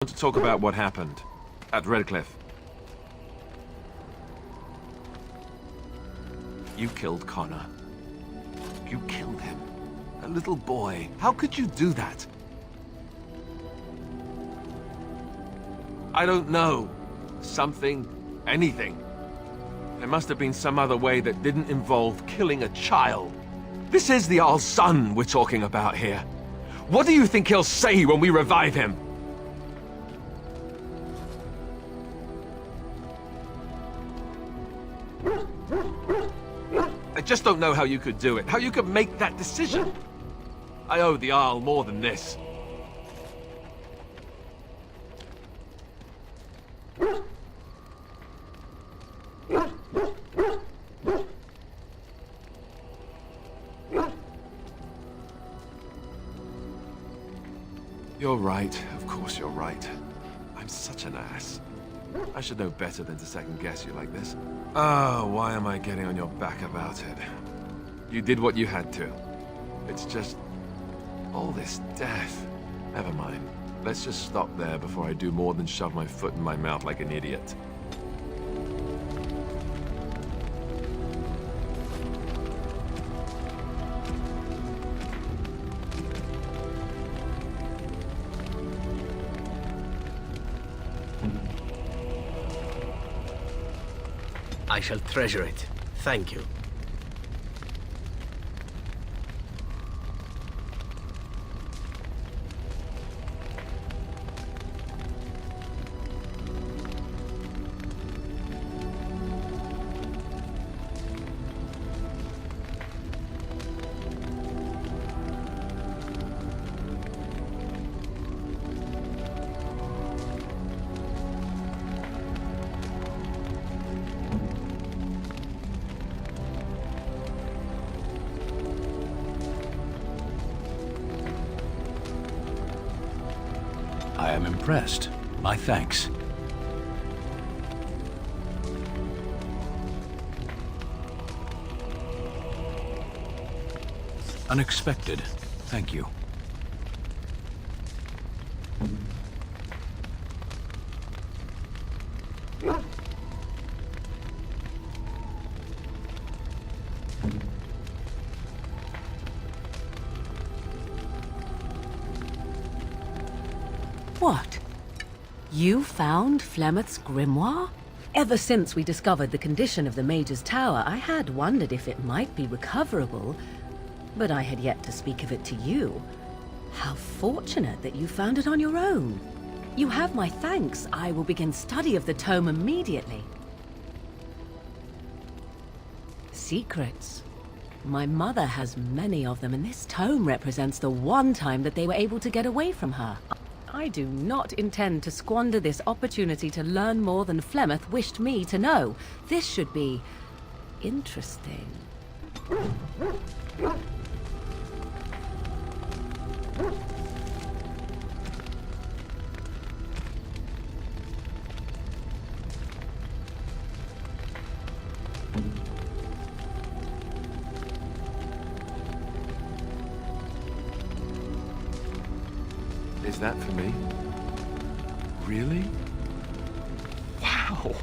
want to talk about what happened at Redcliffe. You killed Connor. You killed him. A little boy. How could you do that? I don't know. Something, anything. There must have been some other way that didn't involve killing a child. This is the Jarl's son we're talking about here. What do you think he'll say when we revive him? I just don't know how you could do it, how you could make that decision. I owe the Jarl more than this. You're right. Of course you're right. I'm such an ass. I should know better than to second-guess you like this. Oh, why am I getting on your back about it? You did what you had to. It's just... all this death. Never mind. Let's just stop there before I do more than shove my foot in my mouth like an idiot. I shall treasure it. Thank you. I am impressed. My thanks. Unexpected. Thank you. What? You found Flemeth's grimoire? Ever since we discovered the condition of the Mage's Tower, I had wondered if it might be recoverable, but I had yet to speak of it to you. How fortunate that you found it on your own. You have my thanks. I will begin study of the tome immediately. Secrets. My mother has many of them, and this tome represents the one time that they were able to get away from her. I do not intend to squander this opportunity to learn more than Flemeth wished me to know. This should be interesting. Is that for me? Really? Wow!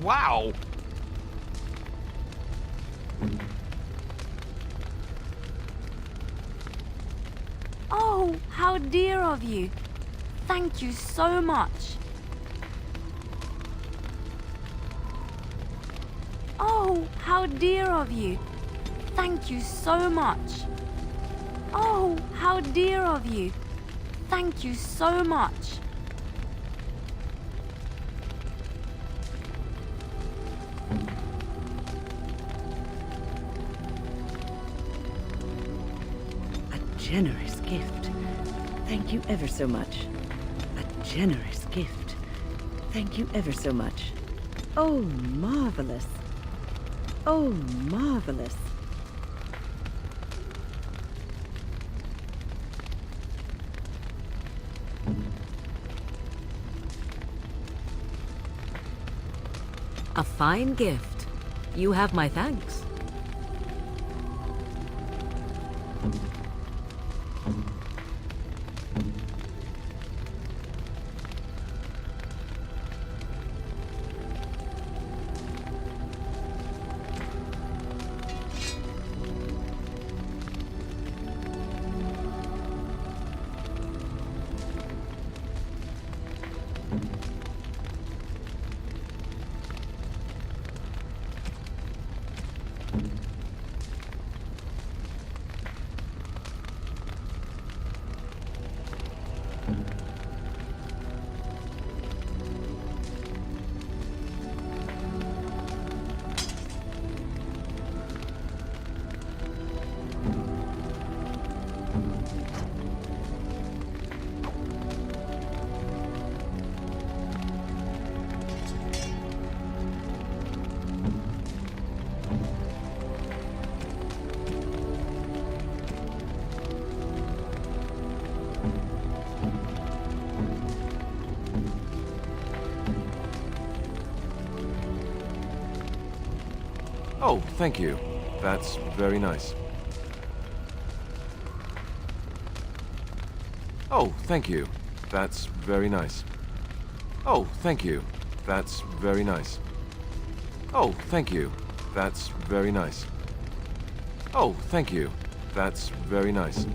Wow! Oh, how dear of you. Thank you so much. Oh, how dear of you. Thank you so much. Oh, how dear of you. Thank you so much. A generous gift. Thank you ever so much. A generous gift. Thank you ever so much. Oh, marvelous. Oh, marvelous. A fine gift. You have my thanks. Oh, thank you. That's very nice. Oh, thank you. That's very nice. Oh, thank you. That's very nice. Oh, thank you. That's very nice. Oh, thank you. That's very nice.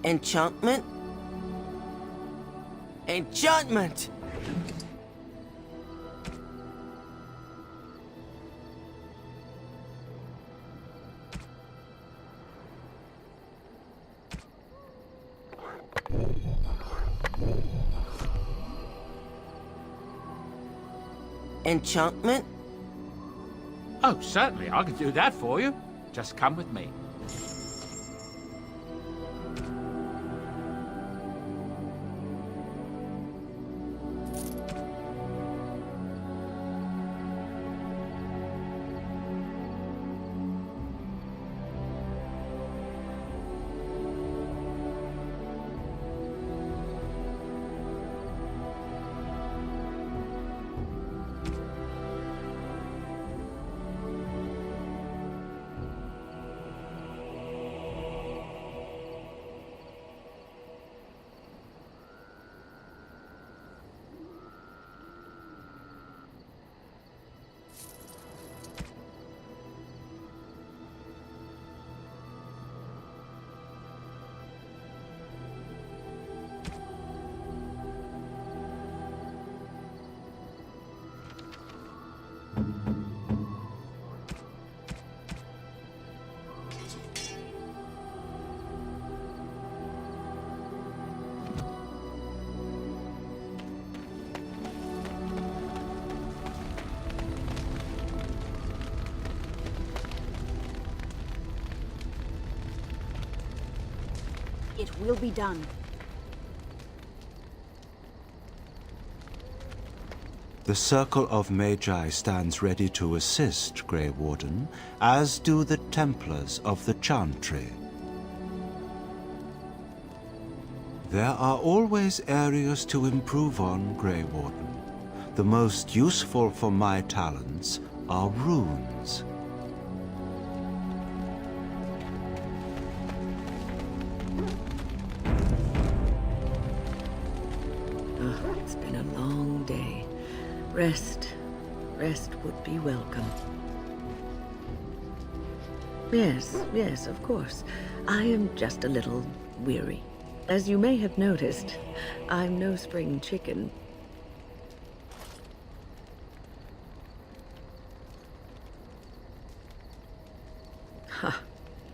Enchantment? Enchantment! Enchantment? Oh, certainly, I can do that for you. Just come with me. It will be done. The Circle of Magi stands ready to assist, Grey Warden, as do the Templars of the Chantry. There are always areas to improve on, Grey Warden. The most useful for my talents are runes. It's been a long day. Rest would be welcome. Yes, of course. I am just a little weary. As you may have noticed, I'm no spring chicken. Ha,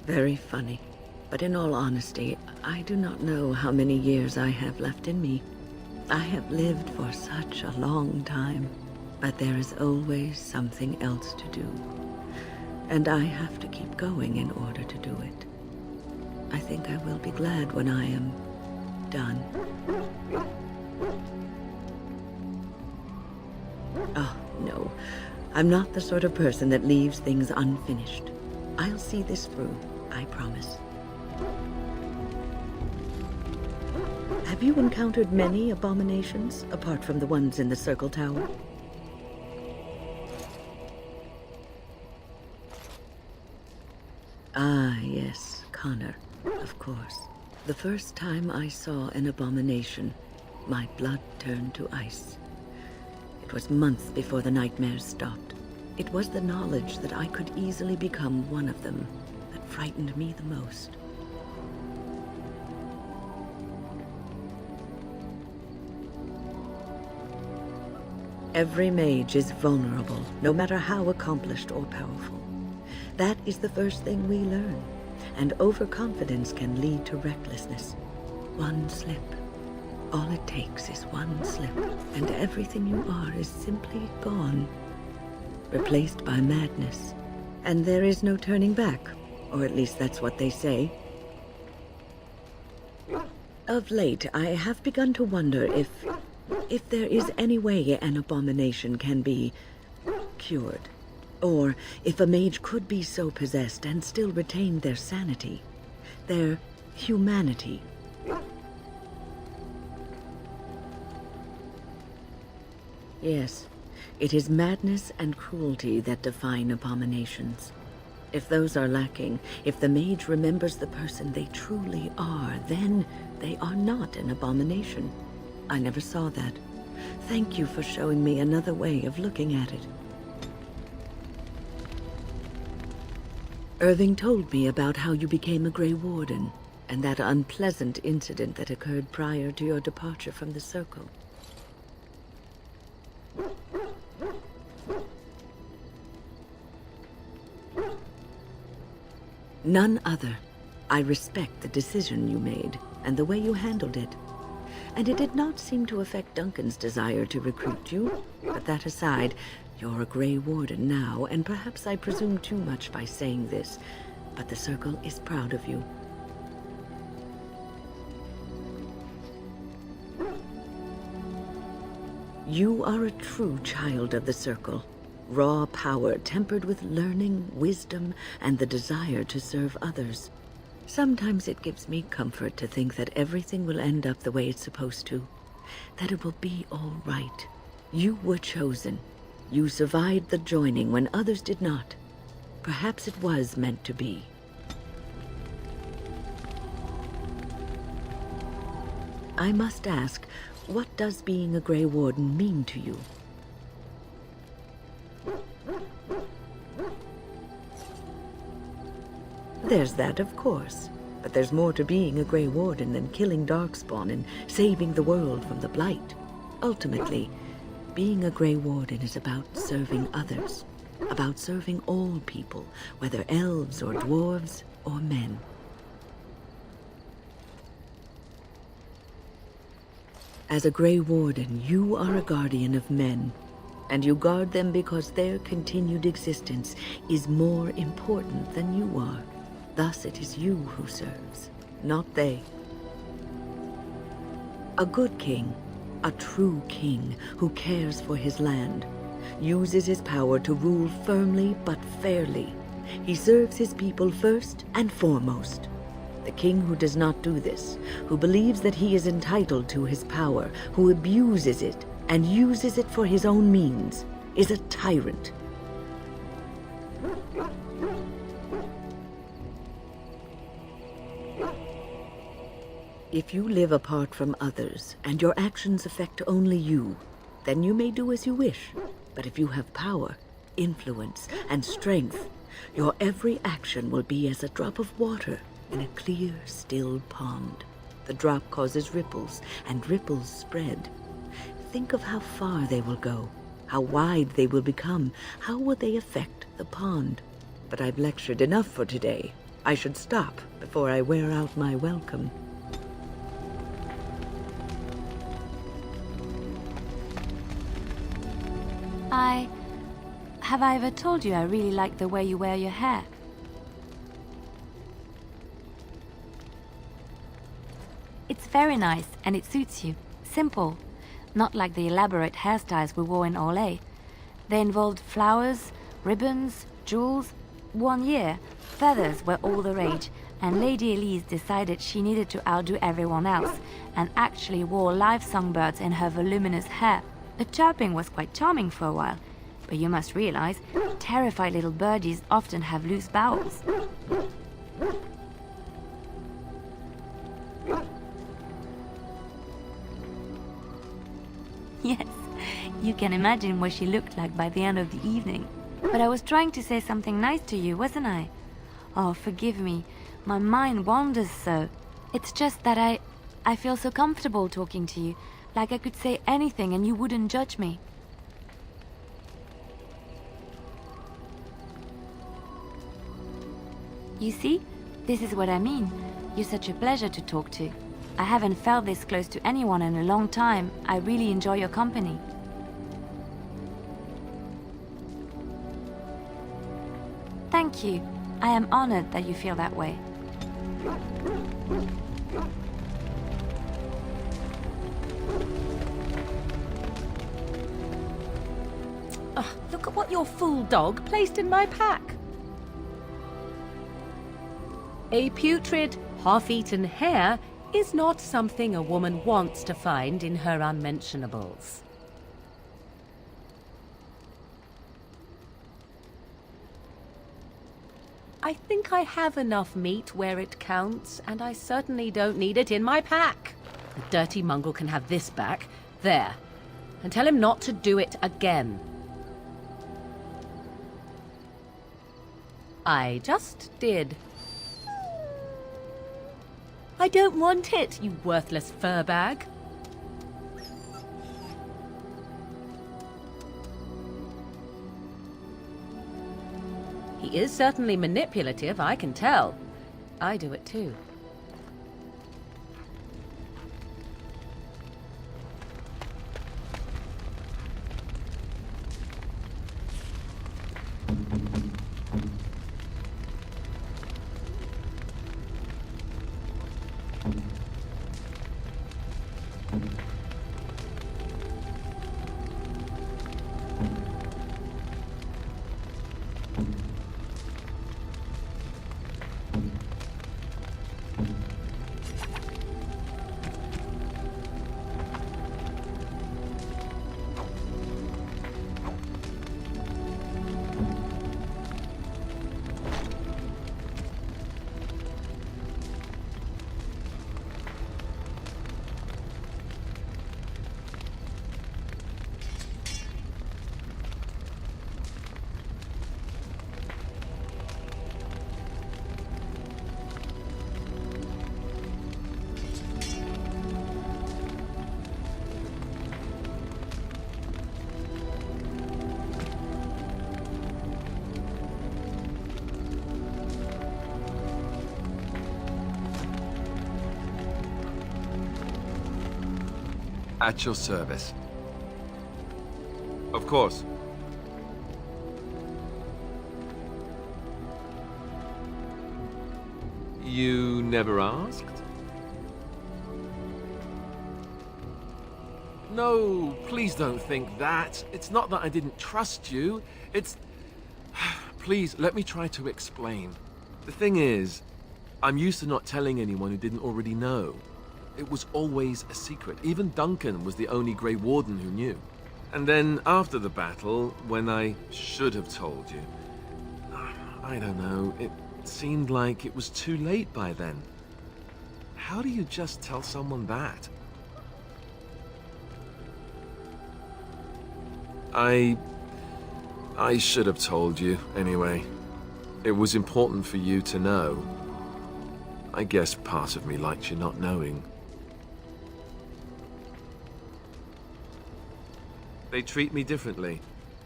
very funny. But in all honesty, I do not know how many years I have left in me. I have lived for such a long time, but there is always something else to do. And I have to keep going in order to do it. I think I will be glad when I am done. Oh, no. I'm not the sort of person that leaves things unfinished. I'll see this through, I promise. Have you encountered many abominations, apart from the ones in the Circle Tower? Ah, yes, Connor, of course. The first time I saw an abomination, my blood turned to ice. It was months before the nightmares stopped. It was the knowledge that I could easily become one of them that frightened me the most. Every mage is vulnerable, no matter how accomplished or powerful. That is the first thing we learn, and overconfidence can lead to recklessness. One slip. All it takes is one slip, and everything you are is simply gone, replaced by madness. And there is no turning back, or at least that's what they say. Of late, I have begun to wonder if there is any way an abomination can be cured. Or if a mage could be so possessed and still retain their sanity, their humanity. Yes, it is madness and cruelty that define abominations. If those are lacking, if the mage remembers the person they truly are, then they are not an abomination. I never saw that. Thank you for showing me another way of looking at it. Irving told me about how you became a Grey Warden, and that unpleasant incident that occurred prior to your departure from the Circle. None other. I respect the decision you made, and the way you handled it. And it did not seem to affect Duncan's desire to recruit you. But that aside, you're a Grey Warden now, and perhaps I presume too much by saying this, but the Circle is proud of you. You are a true child of the Circle. Raw power tempered with learning, wisdom, and the desire to serve others. Sometimes it gives me comfort to think that everything will end up the way it's supposed to. That it will be all right. You were chosen. You survived the joining when others did not. Perhaps it was meant to be. I must ask, what does being a Grey Warden mean to you? There's that, of course. But there's more to being a Grey Warden than killing Darkspawn and saving the world from the Blight. Ultimately, being a Grey Warden is about serving others. About serving all people, whether elves or dwarves or men. As a Grey Warden, you are a guardian of men. And you guard them because their continued existence is more important than you are. Thus it is you who serves, not they. A good king, a true king who cares for his land, uses his power to rule firmly but fairly. He serves his people first and foremost. The king who does not do this, who believes that he is entitled to his power, who abuses it and uses it for his own means, is a tyrant. If you live apart from others, and your actions affect only you, then you may do as you wish. But if you have power, influence, and strength, your every action will be as a drop of water in a clear, still pond. The drop causes ripples, and ripples spread. Think of how far they will go, how wide they will become, how will they affect the pond. But I've lectured enough for today. I should stop before I wear out my welcome. Have I ever told you I really like the way you wear your hair? It's very nice and it suits you. Simple. Not like the elaborate hairstyles we wore in Orlais. They involved flowers, ribbons, jewels. 1 year, feathers were all the rage, and Lady Elise decided she needed to outdo everyone else, and actually wore live songbirds in her voluminous hair. The chirping was quite charming for a while, but you must realize, terrified little birdies often have loose bowels. Yes, you can imagine what she looked like by the end of the evening. But I was trying to say something nice to you, wasn't I? Oh, forgive me. My mind wanders so. It's just that I feel so comfortable talking to you, like I could say anything and you wouldn't judge me. You see? This is what I mean. You're such a pleasure to talk to. I haven't felt this close to anyone in a long time. I really enjoy your company. Thank you. I am honored that you feel that way. Oh, look at what your fool dog placed in my pack. A putrid, half-eaten hare is not something a woman wants to find in her unmentionables. I think I have enough meat where it counts, and I certainly don't need it in my pack. The dirty mongrel can have this back. There. And tell him not to do it again. I just did. I don't want it, you worthless fur bag. He is certainly manipulative, I can tell. I do it too. At your service. Of course. You never asked? No, please don't think that. It's not that I didn't trust you. It's... Please, let me try to explain. The thing is, I'm used to not telling anyone who didn't already know. It was always a secret. Even Duncan was the only Grey Warden who knew. And then after the battle, when I should have told you, I don't know, it seemed like it was too late by then. How do you just tell someone that? I should have told you, anyway. It was important for you to know. I guess part of me likes you not knowing. They treat me differently.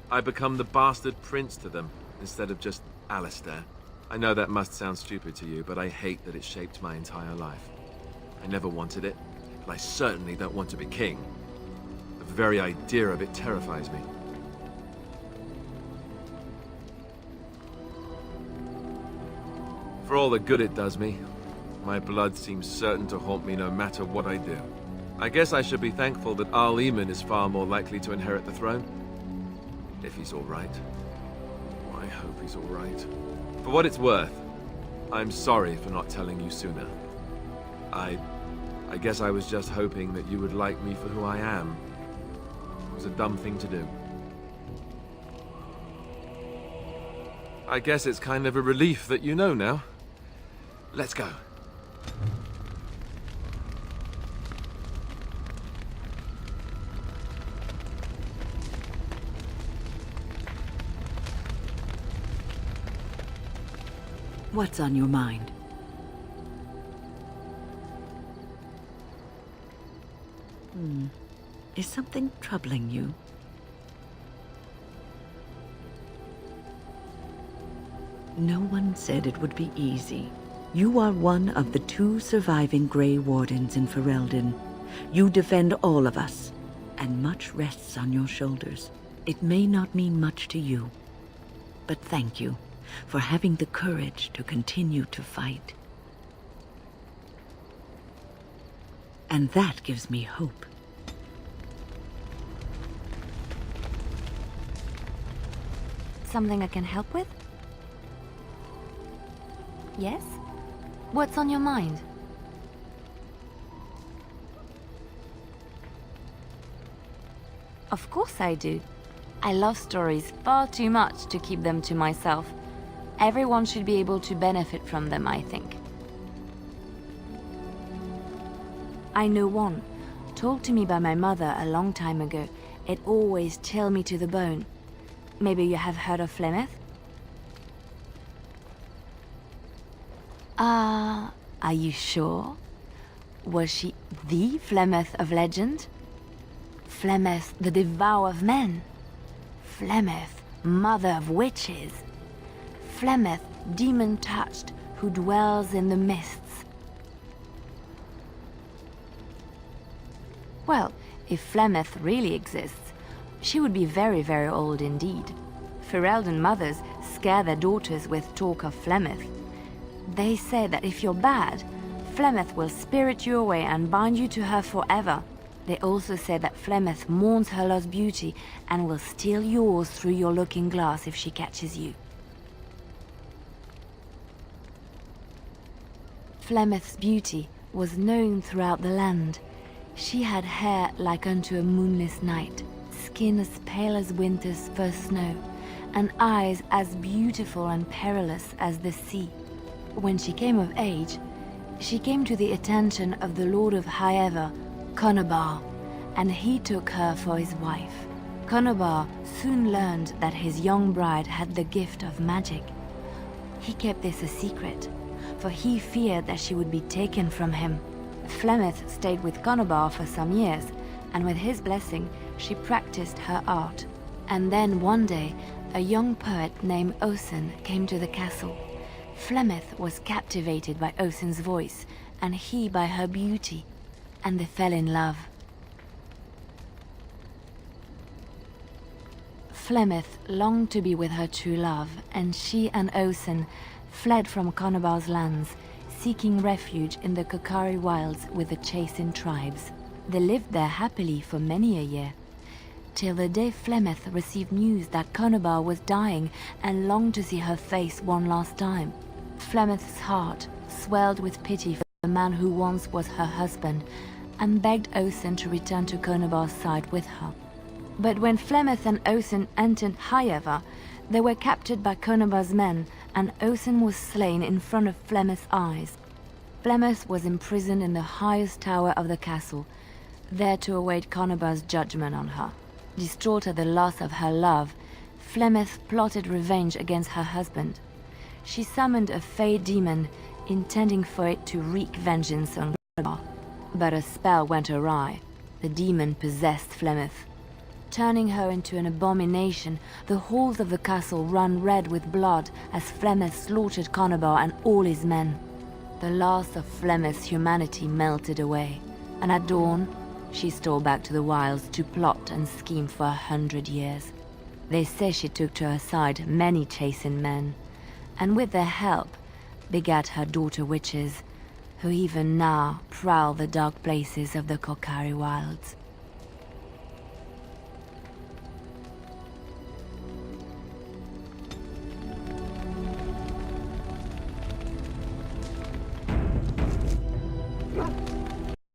I become the bastard prince to them, instead of just Alistair. I know that must sound stupid to you, but I hate that it shaped my entire life. I never wanted it, and I certainly don't want to be king. The very idea of it terrifies me. For all the good it does me, my blood seems certain to haunt me no matter what I do. I guess I should be thankful that Arl Eamon is far more likely to inherit the throne. If he's all right. I hope he's all right. For what it's worth, I'm sorry for not telling you sooner. I guess I was just hoping that you would like me for who I am. It was a dumb thing to do. I guess it's kind of a relief that you know now. Let's go. What's on your mind? Is something troubling you? No one said it would be easy. You are one of the 2 surviving Grey Wardens in Ferelden. You defend all of us, and much rests on your shoulders. It may not mean much to you, but thank you for having the courage to continue to fight. And that gives me hope. Something I can help with? Yes? What's on your mind? Of course I do. I love stories far too much to keep them to myself. Everyone should be able to benefit from them, I think. I know one, told to me by my mother a long time ago. It always chilled me to the bone. Maybe you have heard of Flemeth? Are you sure? Was she the Flemeth of legend? Flemeth, the devourer of men? Flemeth, mother of witches? Flemeth, demon-touched, who dwells in the mists? Well, if Flemeth really exists, she would be very, very old indeed. Ferelden mothers scare their daughters with talk of Flemeth. They say that if you're bad, Flemeth will spirit you away and bind you to her forever. They also say that Flemeth mourns her lost beauty and will steal yours through your looking glass if she catches you. Flemeth's beauty was known throughout the land. She had hair like unto a moonless night, skin as pale as winter's first snow, and eyes as beautiful and perilous as the sea. When she came of age, she came to the attention of the Lord of Highever, Conobar, and he took her for his wife. Conobar soon learned that his young bride had the gift of magic. He kept this a secret, for he feared that she would be taken from him. Flemeth stayed with Conobar for some years, and with his blessing, she practiced her art. And then one day, a young poet named Osen came to the castle. Flemeth was captivated by Osen's voice, and he by her beauty, and they fell in love. Flemeth longed to be with her true love, and she and Osen fled from Conobar's lands, seeking refuge in the Kokari wilds with the Chasing tribes. They lived there happily for many a year, till the day Flemeth received news that Conobar was dying and longed to see her face one last time. Flemeth's heart swelled with pity for the man who once was her husband, and begged Osen to return to Conobar's side with her. But when Flemeth and Osen entered Highever, they were captured by Conobar's men, and Osen was slain in front of Flemeth's eyes. Flemeth was imprisoned in the highest tower of the castle, there to await Conobar's judgment on her. Distraught at the loss of her love, Flemeth plotted revenge against her husband. She summoned a fey demon, intending for it to wreak vengeance on Conobar. But a spell went awry. The demon possessed Flemeth. Turning her into an abomination, the halls of the castle ran red with blood as Flemeth slaughtered Conobar and all his men. The last of Flemeth's humanity melted away, and at dawn, she stole back to the wilds to plot and scheme for 100 years. They say she took to her side many Chasing men, and with their help, begat her daughter witches, who even now prowl the dark places of the Kokari wilds.